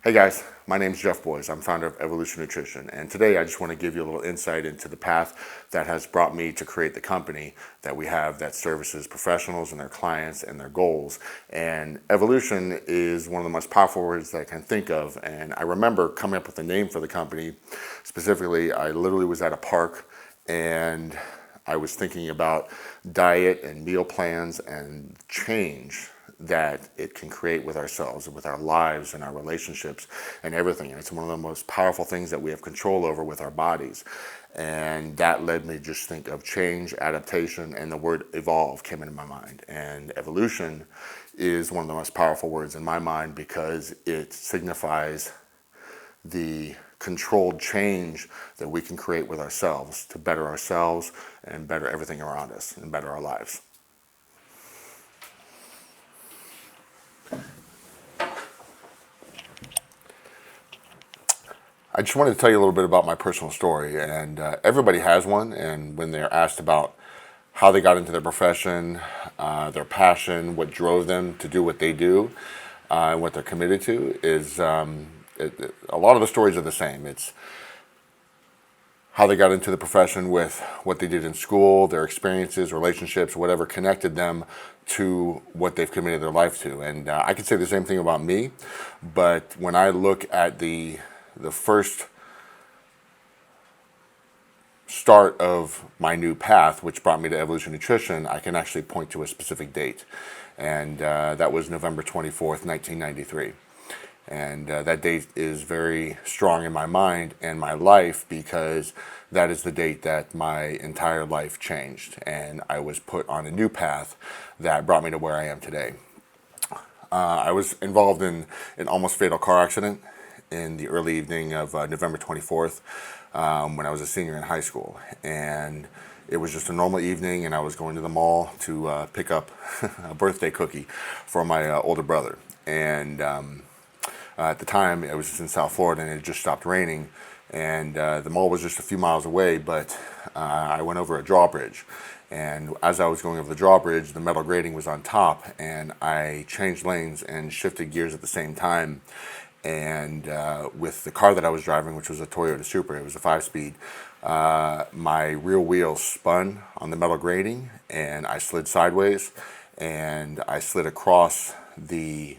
Hey guys, my name is Jeff Boys. I'm founder of Evolution Nutrition, and today I just want to give you a little insight into the path that has brought me to create the company that we have that services professionals and their clients and their goals. And evolution is one of the most powerful words that I can think of, and I remember coming up with a name for the company. Specifically, I literally was at a park and I was thinking about diet and meal plans and change that it can create with ourselves and with our lives and our relationships and everything. And it's one of the most powerful things that we have control over with our bodies. And that led me to just think of change, adaptation, and the word evolve came into my mind. And evolution is one of the most powerful words in my mind because it signifies the controlled change that we can create with ourselves to better ourselves and better everything around us and better our lives. I just wanted to tell you a little bit about my personal story, and everybody has one. And when they're asked about how they got into their profession, their passion, what drove them to do what they do, and what they're committed to, is a lot of the stories are the same. It's how they got into the profession with what they did in school, their experiences, relationships, whatever connected them to what they've committed their life to. And I could say the same thing about me, but when I look at the first start of my new path, which brought me to Evolution Nutrition, I can actually point to a specific date. And that was November 24th, 1993. And that date is very strong in my mind and my life because that is the date that my entire life changed. And I was put on a new path that brought me to where I am today. I was involved in an almost fatal car accident in the early evening of November 24th when I was a senior in high school. And it was just a normal evening, and I was going to the mall to pick up a birthday cookie for my older brother. And at the time, I was just in South Florida, and it had just stopped raining. And the mall was just a few miles away, but I went over a drawbridge. And as I was going over the drawbridge, the metal grating was on top, and I changed lanes and shifted gears at the same time. And with the car that I was driving, which was a Toyota Supra, it was a 5-speed, my rear wheel spun on the metal grating, and I slid sideways, and I slid across the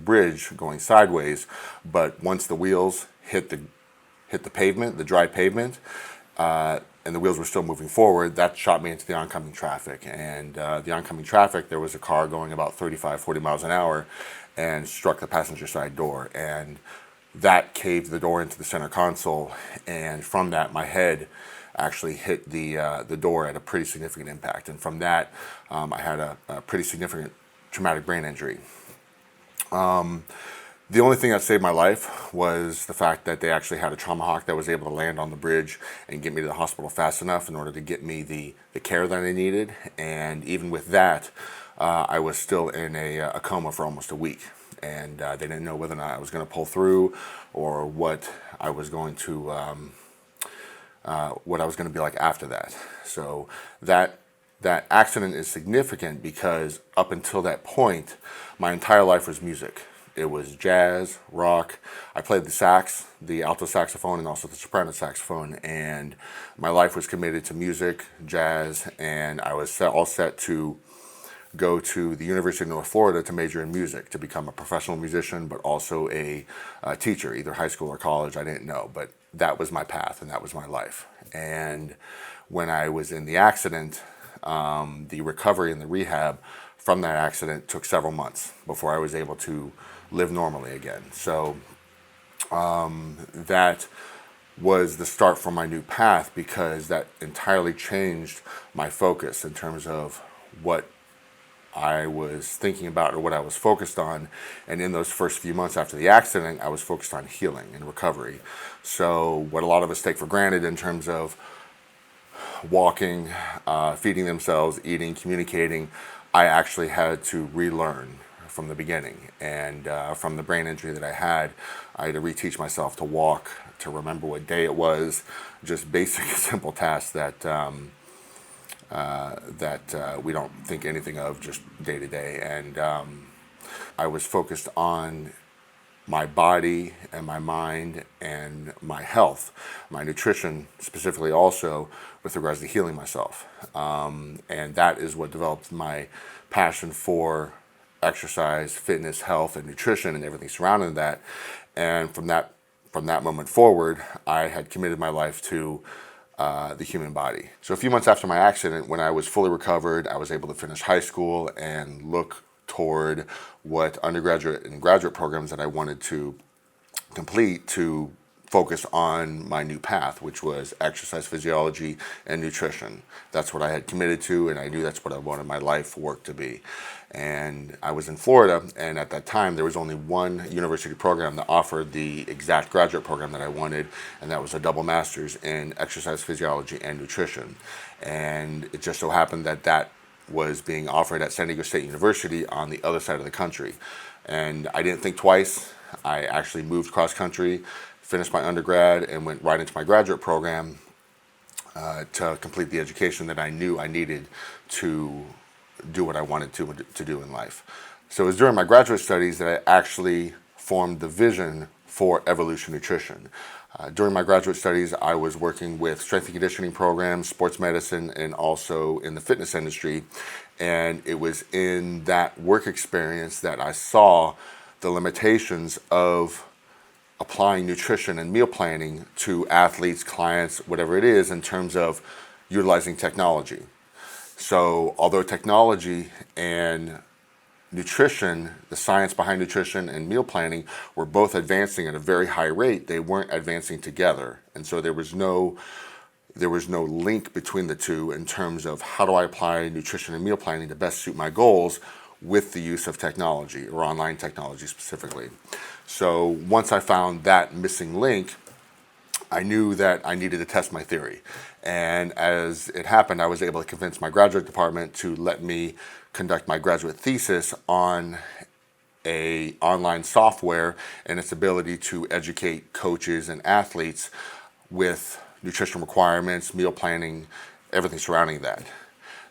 bridge going sideways. But once the wheels hit the pavement, the dry pavement, and the wheels were still moving forward, that shot me into the oncoming traffic. And the oncoming traffic, there was a car going about 35, 40 miles an hour and struck the passenger side door. And that caved the door into the center console. And from that, my head actually hit the door at a pretty significant impact. And from that, I had a pretty significant traumatic brain injury. The only thing that saved my life was the fact that they actually had a trauma hawk that was able to land on the bridge and get me to the hospital fast enough in order to get me the care that I needed. And even with that, I was still in a coma for almost a week. And they didn't know whether or not I was going to pull through or what I was going to be like after that. So that accident is significant because up until that point, my entire life was music. It was jazz, rock. I played the sax, the alto saxophone, and also the soprano saxophone. And my life was committed to music, jazz, and I was all set to go to the University of North Florida to major in music, to become a professional musician, but also a teacher, either high school or college. I didn't know, but that was my path and that was my life. And when I was in the accident, the recovery and the rehab from that accident took several months before I was able to live normally again. So that was the start for my new path because that entirely changed my focus in terms of what I was thinking about or what I was focused on. And in those first few months after the accident, I was focused on healing and recovery. So what a lot of us take for granted in terms of walking, feeding themselves, eating, communicating, I actually had to relearn from the beginning. And from the brain injury that I had to reteach myself to walk, to remember what day it was, just basic, simple tasks that we don't think anything of just day to day. And I was focused on my body and my mind and my health, my nutrition specifically also with regards to healing myself. And that is what developed my passion for exercise, fitness, health, and nutrition and everything surrounding that. And from that moment forward, I had committed my life to the human body. So a few months after my accident, when I was fully recovered, I was able to finish high school and look toward what undergraduate and graduate programs that I wanted to complete to focus on my new path, which was exercise physiology and nutrition. That's what I had committed to, and I knew that's what I wanted my life work to be. And I was in Florida, and at that time there was only one university program that offered the exact graduate program that I wanted, and that was a double master's in exercise physiology and nutrition. And it just so happened that that was being offered at San Diego State University on the other side of the country. And I didn't think twice. I actually moved cross country, finished my undergrad, and went right into my graduate program to complete the education that I knew I needed to do what I wanted to do in life. So it was during my graduate studies that I actually formed the vision for Evolution Nutrition. During my graduate studies, I was working with strength and conditioning programs, sports medicine, and also in the fitness industry. And it was in that work experience that I saw the limitations of applying nutrition and meal planning to athletes, clients, whatever it is, in terms of utilizing technology. So although technology and nutrition, the science behind nutrition and meal planning were both advancing at a very high rate, they weren't advancing together. And so there was no link between the two in terms of how do I apply nutrition and meal planning to best suit my goals with the use of technology or online technology specifically. So once I found that missing link, I knew that I needed to test my theory. And as it happened, I was able to convince my graduate department to let me conduct my graduate thesis on a online software and its ability to educate coaches and athletes with nutrition requirements, meal planning, everything surrounding that.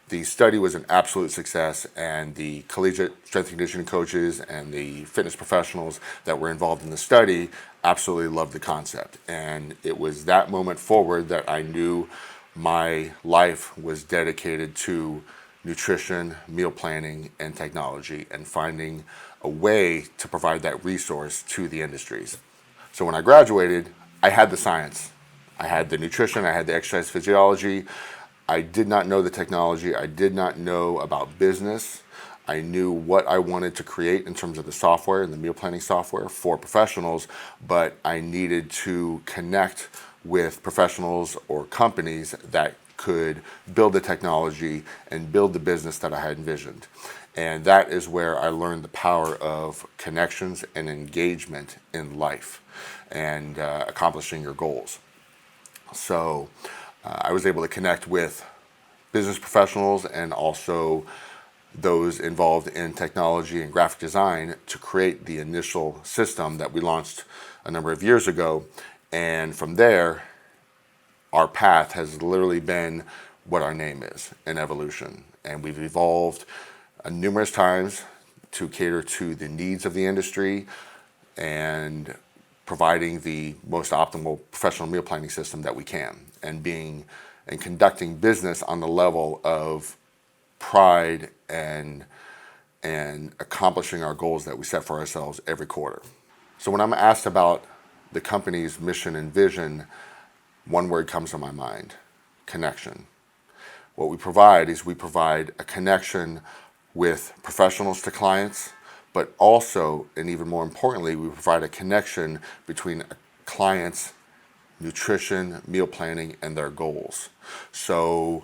The study was an absolute success, and the collegiate strength and conditioning coaches and the fitness professionals that were involved in the study absolutely loved the concept. And it was that moment forward that I knew my life was dedicated to nutrition, meal planning, and technology, and finding a way to provide that resource to the industries. So when I graduated, I had the science. I had the nutrition, I had the exercise physiology. I did not know the technology. I did not know about business. I knew what I wanted to create in terms of the software and the meal planning software for professionals, but I needed to connect with professionals or companies that could build the technology and build the business that I had envisioned. And that is where I learned the power of connections and engagement in life and accomplishing your goals. So I was able to connect with business professionals and also those involved in technology and graphic design to create the initial system that we launched a number of years ago. And from there, our path has literally been what our name is, in evolution. And we've evolved numerous times to cater to the needs of the industry and providing the most optimal professional meal planning system that we can, and conducting business on the level of pride and accomplishing our goals that we set for ourselves every quarter. So when I'm asked about the company's mission and vision, one word comes to my mind: connection. What we provide is we provide a connection with professionals to clients, but also, and even more importantly, we provide a connection between a client's nutrition, meal planning, and their goals. So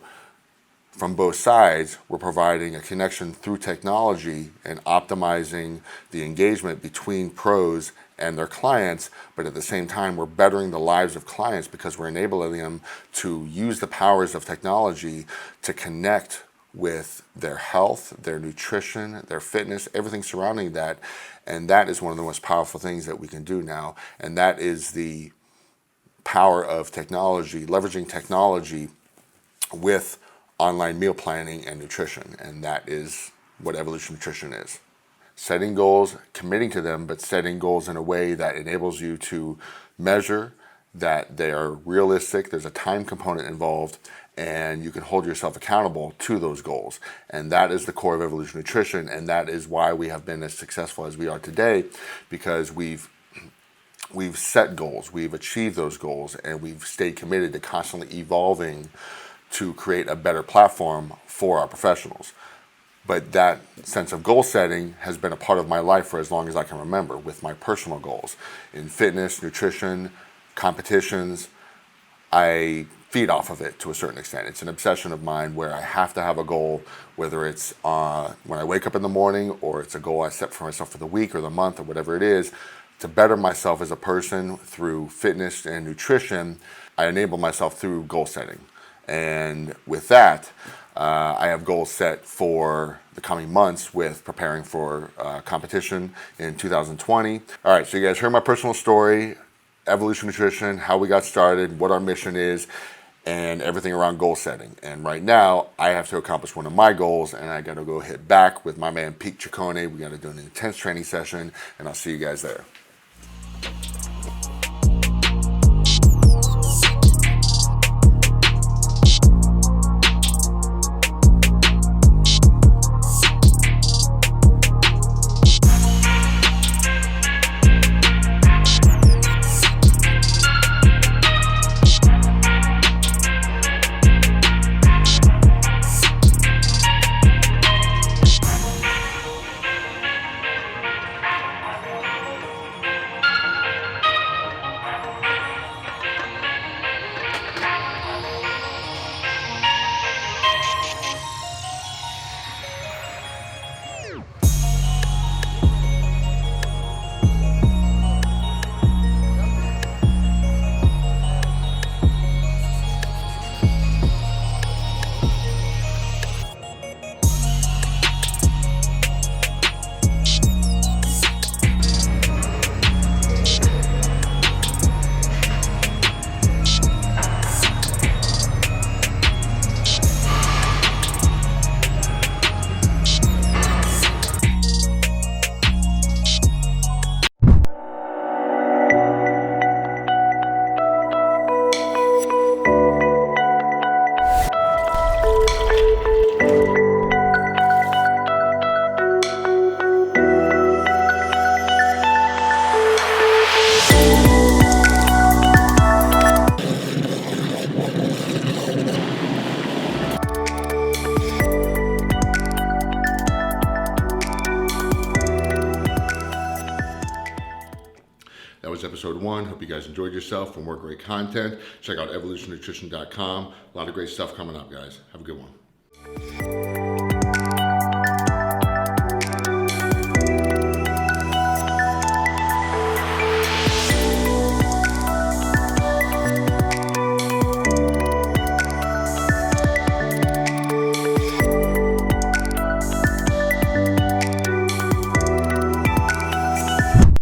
from both sides, we're providing a connection through technology and optimizing the engagement between pros and their clients, but at the same time, we're bettering the lives of clients because we're enabling them to use the powers of technology to connect with their health, their nutrition, their fitness, everything surrounding that. And that is one of the most powerful things that we can do now. And that is the power of technology, leveraging technology with online meal planning and nutrition. And that is what Evolution Nutrition is. setting goals, committing to them, but setting goals in a way that enables you to measure, that they are realistic, there's a time component involved, and you can hold yourself accountable to those goals. And that is the core of Evolution Nutrition, and that is why we have been as successful as we are today, because we've set goals, we've achieved those goals, and we've stayed committed to constantly evolving to create a better platform for our professionals. But that sense of goal setting has been a part of my life for as long as I can remember, with my personal goals in fitness, nutrition, competitions. I feed off of it to a certain extent. It's an obsession of mine where I have to have a goal, whether it's when I wake up in the morning, or it's a goal I set for myself for the week or the month or whatever it is, to better myself as a person through fitness and nutrition. I enable myself through goal setting. And with that, I have goals set for the coming months with preparing for competition in 2020. All right, so you guys heard my personal story, Evolution Nutrition, how we got started, what our mission is, and everything around goal setting. And right now, I have to accomplish one of my goals, and I got to go hit back with my man Pete Ciccone. We got to do an intense training session, and I'll see you guys there. That was episode 1. Hope you guys enjoyed yourself. For more great content, check out evolutionnutrition.com. A lot of great stuff coming up, guys. Have a good one.